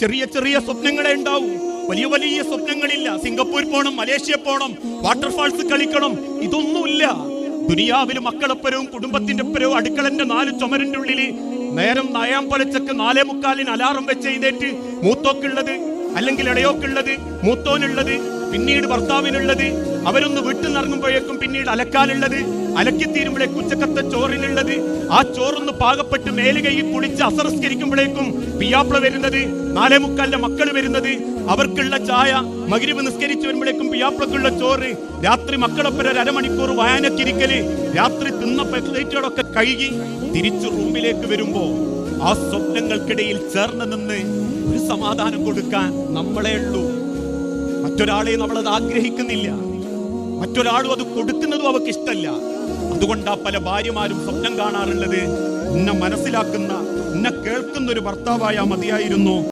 ചെറിയ ചെറിയ സ്വപ്നങ്ങളെ ഉണ്ടാവും, വലിയ വലിയ സ്വപ്നങ്ങളില്ല. സിംഗപ്പൂർ പോണം, മലേഷ്യ പോണം, വാട്ടർഫാൾസ് കളിക്കണം, ഇതൊന്നുമില്ല. ദുനിയാവിൽ മക്കളെപ്പരവും കുടുംബത്തിന്റെ ഒപ്പരവും അടുക്കളന്റെ 4 ചുമരിന്റെ ഉള്ളിൽ നേരം നയാൻ പൊലച്ചക്ക് 4:45 അലാറം വെച്ച് എഴുന്നേറ്റ് മൂത്തോക്കുള്ളത് അല്ലെങ്കിൽ ഇടയോക്കുള്ളത്, മൂത്തോനുള്ളത്, പിന്നീട് ഭർത്താവിനുള്ളത്, അവരൊന്ന് വീട്ടിൽ നിറങ്ങുമ്പോഴേക്കും പിന്നീട് അലക്കാനുള്ളത്, അലക്കിത്തീരുമ്പോഴേക്കും ഉച്ചക്കത്തെ ചോറിനുള്ളത്, ആ ചോറൊന്ന് പാകപ്പെട്ട് മേലുകൈ കുളിച്ച് അസറസ്കരിക്കുമ്പോഴേക്കും പിയാപ്പിള വരുന്നത്, 4:45 മക്കള് വരുന്നത്, അവർക്കുള്ള ചായ, മഗ്‌രിബ് നിസ്കരിച്ചു വരുമ്പോഴേക്കും പിയാപ്പിളക്കുള്ള ചോറ്, രാത്രി മക്കളൊപ്പം 1/2 മണിക്കൂർ വായനക്കിരിക്കല്, രാത്രി തിന്ന പ്ലേറ്റുകളൊക്കെ കഴുകി തിരിച്ചു റൂമിലേക്ക് വരുമ്പോ ആ സ്വപ്നങ്ങൾക്കിടയിൽ ചേർന്ന് നിന്ന് ഒരു സമാധാനം കൊടുക്കാൻ നമ്മളെ ഉള്ളൂ. മറ്റൊരാളെ നമ്മളത് ആഗ്രഹിക്കുന്നില്ല, മറ്റൊരാളും അത് കൊടുക്കുന്നതും അവർക്ക് ഇഷ്ടമല്ല. അതുകൊണ്ടാ പല ഭാര്യമാരും സ്വപ്നം കാണാറുള്ളത്, എന്നെ മനസ്സിലാക്കുന്ന, എന്നെ കേൾക്കുന്ന ഒരു ഭർത്താവായാൽ മതിയായിരുന്നു.